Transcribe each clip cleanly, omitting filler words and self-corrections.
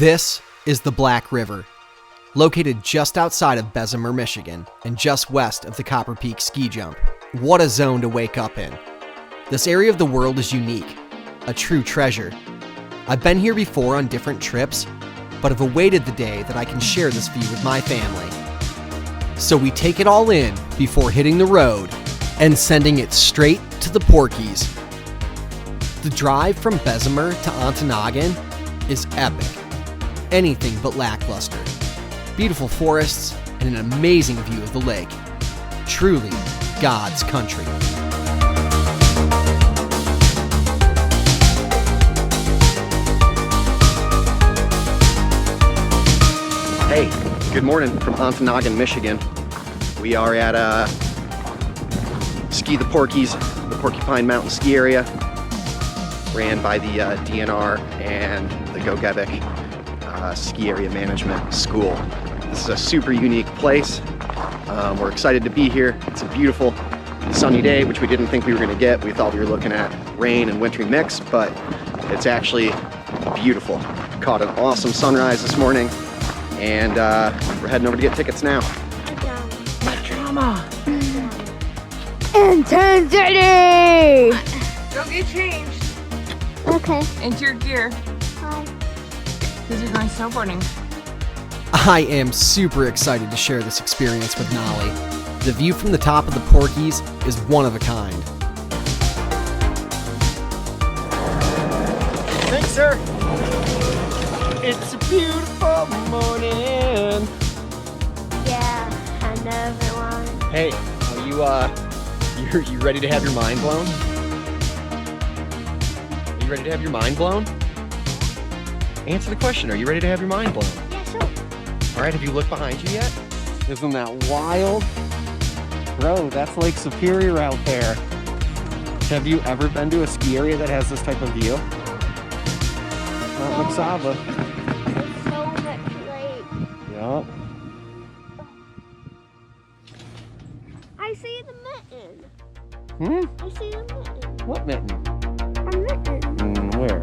This is the Black River, located just outside of Bessemer, Michigan, and just west of the Copper Peak ski jump. What a zone to wake up in. This area of the world is unique, a true treasure. I've been here before on different trips, but have awaited the day that I can share this view with my family. So we take it all in before hitting the road and sending it straight to the Porkies. The drive from Bessemer to Ontonagon is epic. Anything but lackluster. Beautiful forests and an amazing view of the lake. Truly God's country. Hey, good morning from Ontonagon, Michigan. We are at Ski the Porkies, the Porcupine Mountain Ski Area, ran by the DNR and the Gogebic Ski Area Management School. This is a super unique place. We're excited to be here. It's a beautiful sunny day, which we didn't think we were going to get. We thought we were looking at rain and wintry mix, but it's actually beautiful. Caught an awesome sunrise this morning, and we're heading over to get tickets now. My drama. Intensity! Go get changed Okay. into your gear Hi. because you're going snowboarding. I am super excited to share this experience with Nolly. The view from the top of the Porkies is one of a kind. Thanks, sir. It's a beautiful morning. Yeah, I know everyone. Hey, are you ready to have your mind blown? Are you ready to have your mind blown? Answer the question, are you ready to have your mind blown? Yeah, sure. All right, have you looked behind you yet? Isn't that wild? Bro, that's Lake Superior out there. Have you ever been to a ski area that has this type of view? Not Maxava. There's so much lake. Yup. I see the mitten. Hmm? I see the mitten. What mitten? A mitten. Where?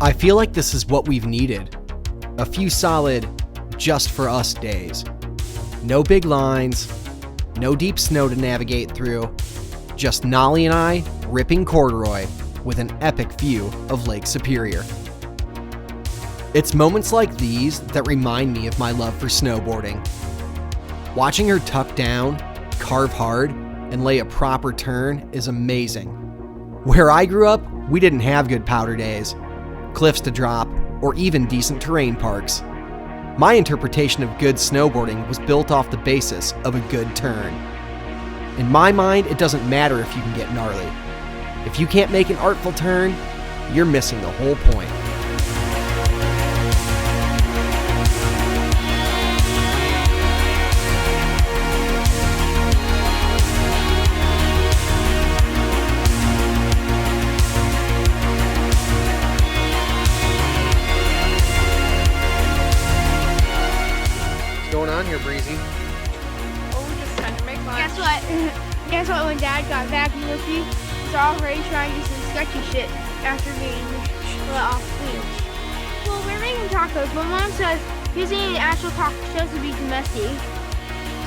I feel like this is what we've needed. A few solid, just for us days. No big lines, no deep snow to navigate through, just Nolly and I ripping corduroy with an epic view of Lake Superior. It's moments like these that remind me of my love for snowboarding. Watching her tuck down, carve hard, and lay a proper turn is amazing. Where I grew up, we didn't have good powder days, cliffs to drop, or even decent terrain parks. My interpretation of good snowboarding was built off the basis of a good turn. In my mind, it doesn't matter if you can get gnarly. If you can't make an artful turn, you're missing the whole point. What's going on here, Breezy? Oh, we're just trying to make lunch. Guess what? Guess what? When Dad got back from Ricky, he's already trying to do some sketchy shit after being let off leash. Well, we're making tacos, but Mom says using actual taco shells would be too messy.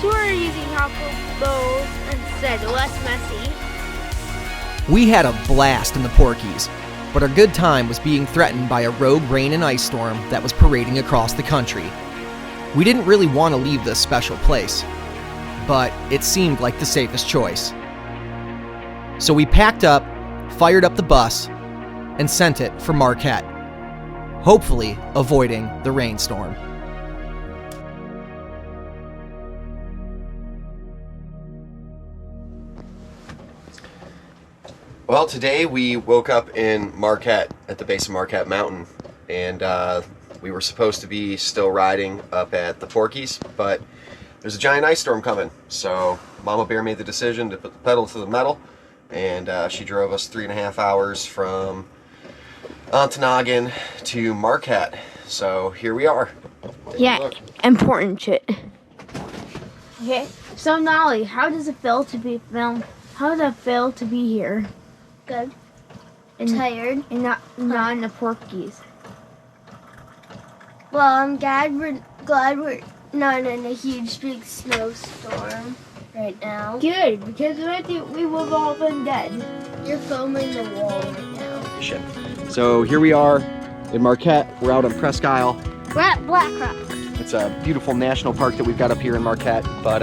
So we're using taco bowls instead, less messy. We had a blast in the Porkies, but our good time was being threatened by a rogue rain and ice storm that was parading across the country. We didn't really want to leave this special place, but it seemed like the safest choice. So we packed up, fired up the bus, and sent it for Marquette, hopefully avoiding the rainstorm. Well, today we woke up in Marquette, at the base of Marquette Mountain, and we were supposed to be still riding up at the Porkies, but there's a giant ice storm coming, so Mama Bear made the decision to put the pedal to the metal, and she drove us 3.5 hours from Ontonagon to Marquette. So here we are. Yeah, important shit. Okay, so Nolly, how does it feel to be filmed? How does it feel to be here? Good. And, Tired. and not in the Porkies. Well, I'm glad we're not in a huge big snowstorm right now. Good, because we would have all been dead. You're foaming the wall right now. So here we are in Marquette. We're out on Presque Isle. We're at Black Rock. It's a beautiful national park that we've got up here in Marquette, but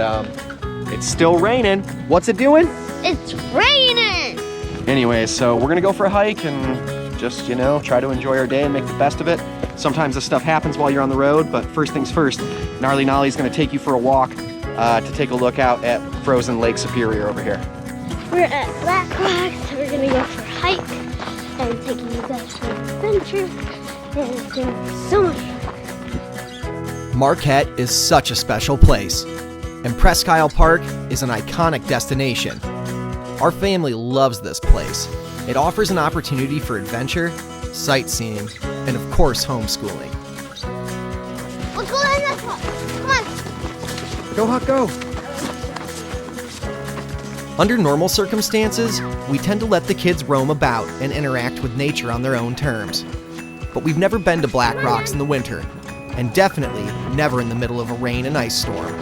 it's still raining. What's it doing? It's raining! Anyway, so we're gonna go for a hike and just, you know, try to enjoy our day and make the best of it. Sometimes this stuff happens while you're on the road, but first things first, Gnarly Nolly's gonna take you for a walk to take a look out at frozen Lake Superior over here. We're at Black Rock, so we're gonna go for a hike and taking you guys for an adventure. And it's gonna be so much fun. Marquette is such a special place, and Presque Isle Park is an iconic destination. Our family loves this place. It offers an opportunity for adventure, sightseeing, and of course, homeschooling. Let's go down this one. Come on. Go, Huck, go! Under normal circumstances, we tend to let the kids roam about and interact with nature on their own terms. But we've never been to Black Rocks in the winter, and definitely never in the middle of a rain and ice storm.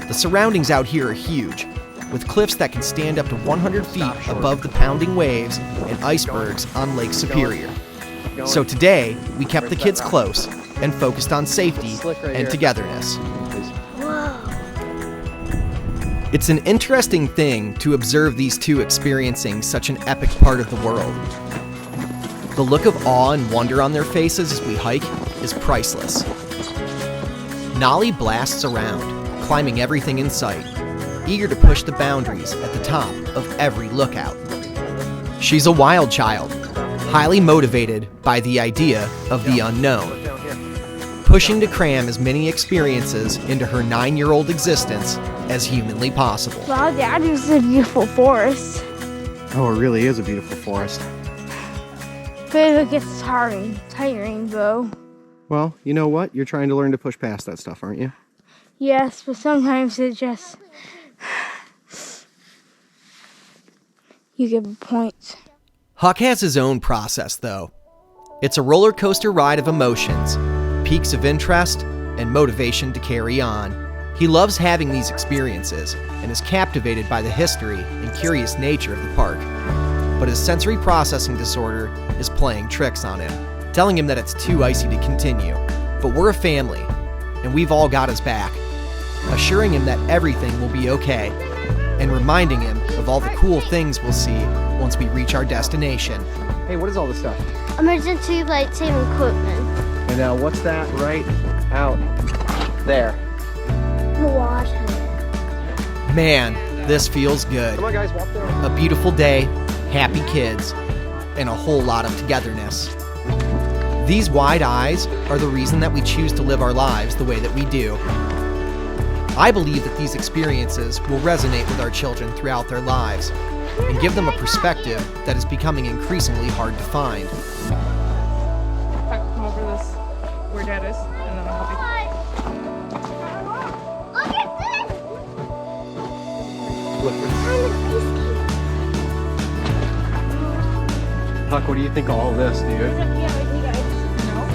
The surroundings out here are huge, with cliffs that can stand up to 100 feet above the pounding waves and icebergs on Lake Superior. So today, we kept the kids close and focused on safety and togetherness. It's an interesting thing to observe these two experiencing such an epic part of the world. The look of awe and wonder on their faces as we hike is priceless. Nolly blasts around, climbing everything in sight, eager to push the boundaries at the top of every lookout. She's a wild child, highly motivated by the idea of the unknown, pushing to cram as many experiences into her 9-year-old existence as humanly possible. Wow, Dad, this is a beautiful forest. Oh, it really is a beautiful forest. But it gets tiring, though. Well, you know what? You're trying to learn to push past that stuff, aren't you? Yes, but sometimes it just... You get points. Huck has his own process, though. It's a roller coaster ride of emotions, peaks of interest, and motivation to carry on. He loves having these experiences and is captivated by the history and curious nature of the park. But his sensory processing disorder is playing tricks on him, telling him that it's too icy to continue. But we're a family, and we've all got his back, assuring him that everything will be okay, and reminding him of all the cool things we'll see once we reach our destination. Hey, what is all this stuff? Emergency light-saving equipment. And now, what's that right out there? The water. Man, this feels good. Come on, guys, walk down. A beautiful day, happy kids, and a whole lot of togetherness. These wide eyes are the reason that we choose to live our lives the way that we do. I believe that these experiences will resonate with our children throughout their lives and give them a perspective that is becoming increasingly hard to find. Come over this, where Dad is, and then I'll help Look at this! Huck, what do you think of all this, dude? you. No?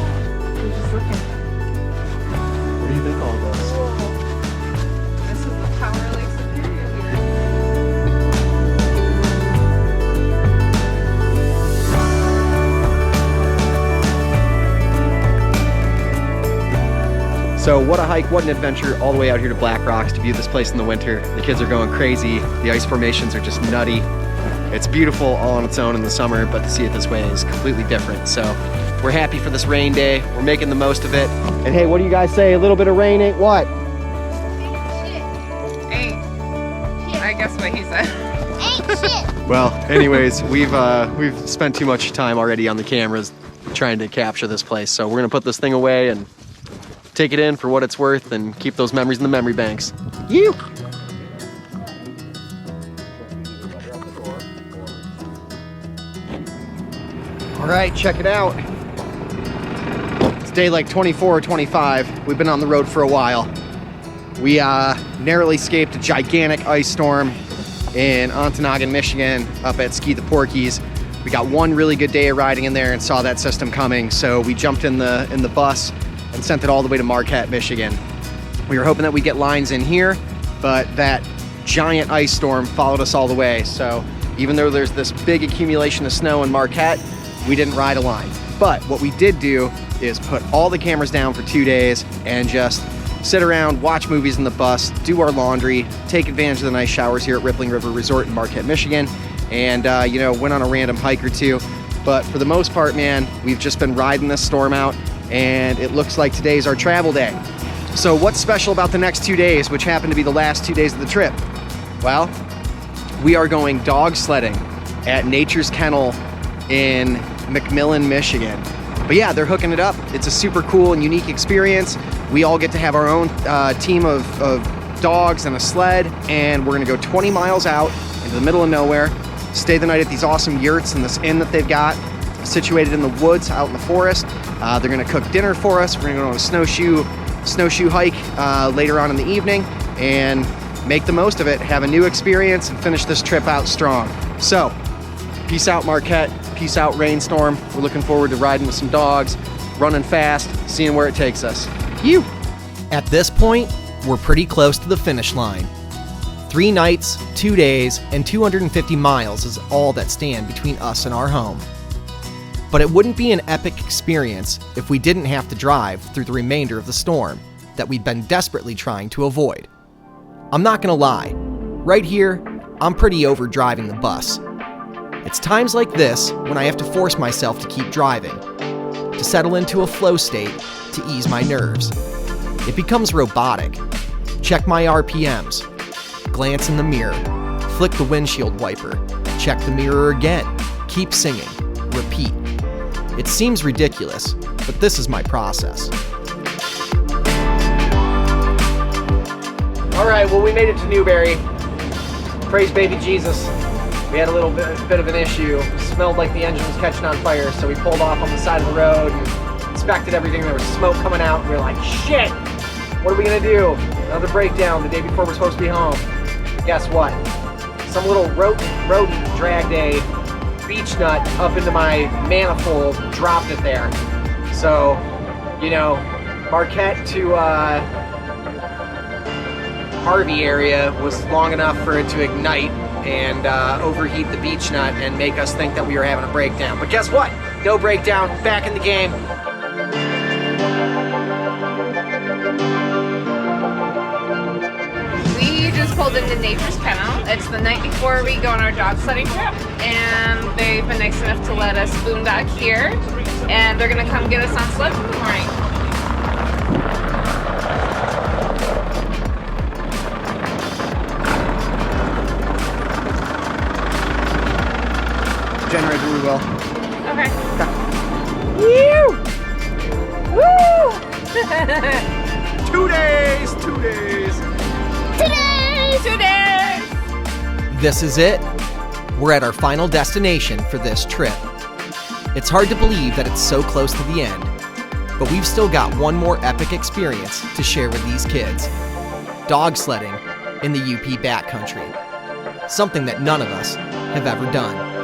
We're just looking. What do you think of all this? This is the Power Lake Superior here. So what a hike, what an adventure, all the way out here to Black Rocks to view this place in the winter. The kids are going crazy. The ice formations are just nutty. It's beautiful all on its own in the summer, but to see it this way is completely different. So we're happy for this rain day. We're making the most of it. And hey, what do you guys say? A little bit of rain ain't what? Ain't. I guess what he said. Ain't shit! Well, anyways, we've spent too much time already on the cameras trying to capture this place. So we're gonna put this thing away and take it in for what it's worth and keep those memories in the memory banks. You. All right, check it out. It's day like 24 or 25. We've been on the road for a while. We narrowly escaped a gigantic ice storm in Ontonagon, Michigan, up at Ski the Porkies. We got one really good day of riding in there and saw that system coming, so we jumped in the bus and sent it all the way to Marquette, Michigan. We were hoping that we'd get lines in here, but that giant ice storm followed us all the way. So even though there's this big accumulation of snow in Marquette, we didn't ride a line. But what we did do is put all the cameras down for 2 days and just sit around, watch movies in the bus, do our laundry, take advantage of the nice showers here at Rippling River Resort in Marquette, Michigan, and went on a random hike or two. But for the most part, man, we've just been riding this storm out, and it looks like today's our travel day. So what's special about the next 2 days, which happen to be the last 2 days of the trip? Well, we are going dog sledding at Nature's Kennel in McMillan, Michigan. But yeah, they're hooking it up. It's a super cool and unique experience. We all get to have our own team of dogs and a sled, and we're gonna go 20 miles out into the middle of nowhere, stay the night at these awesome yurts in this inn that they've got, situated in the woods out in the forest. They're gonna cook dinner for us. We're gonna go on a snowshoe hike later on in the evening and make the most of it, have a new experience, and finish this trip out strong. So, peace out Marquette, peace out Rainstorm. We're looking forward to riding with some dogs, running fast, seeing where it takes us. You! At this point, we're pretty close to the finish line. 3 nights, 2 days, and 250 miles is all that stand between us and our home. But it wouldn't be an epic experience if we didn't have to drive through the remainder of the storm that we've been desperately trying to avoid. I'm not gonna lie, right here, I'm pretty over driving the bus. It's times like this when I have to force myself to keep driving, to settle into a flow state, to ease my nerves. It becomes robotic. Check my RPMs, glance in the mirror, flick the windshield wiper, check the mirror again, keep singing, repeat. It seems ridiculous, but this is my process. All right, well, we made it to Newberry. Praise baby Jesus. We had a little bit of an issue. Smelled like the engine was catching on fire, so we pulled off on the side of the road and inspected everything. There was smoke coming out, and we were like, shit, what are we gonna do? Another breakdown the day before we're supposed to be home. But guess what? Some little rodent dragged a beech nut up into my manifold, dropped it there. So, Marquette to Harvey area was long enough for it to ignite and overheat the beech nut and make us think that we were having a breakdown. But guess what? No breakdown, back in the game. We just pulled into Nature's Kennel. It's the night before we go on our dog sledding trip, and they've been nice enough to let us boondock here, and they're gonna come get us on sleds in the morning. Generator, we will. Okay. Woo! 2 days, 2 days. Today! This is it. We're at our final destination for this trip. It's hard to believe that it's so close to the end, but we've still got one more epic experience to share with these kids. Dog sledding in the UP backcountry. Something that none of us have ever done.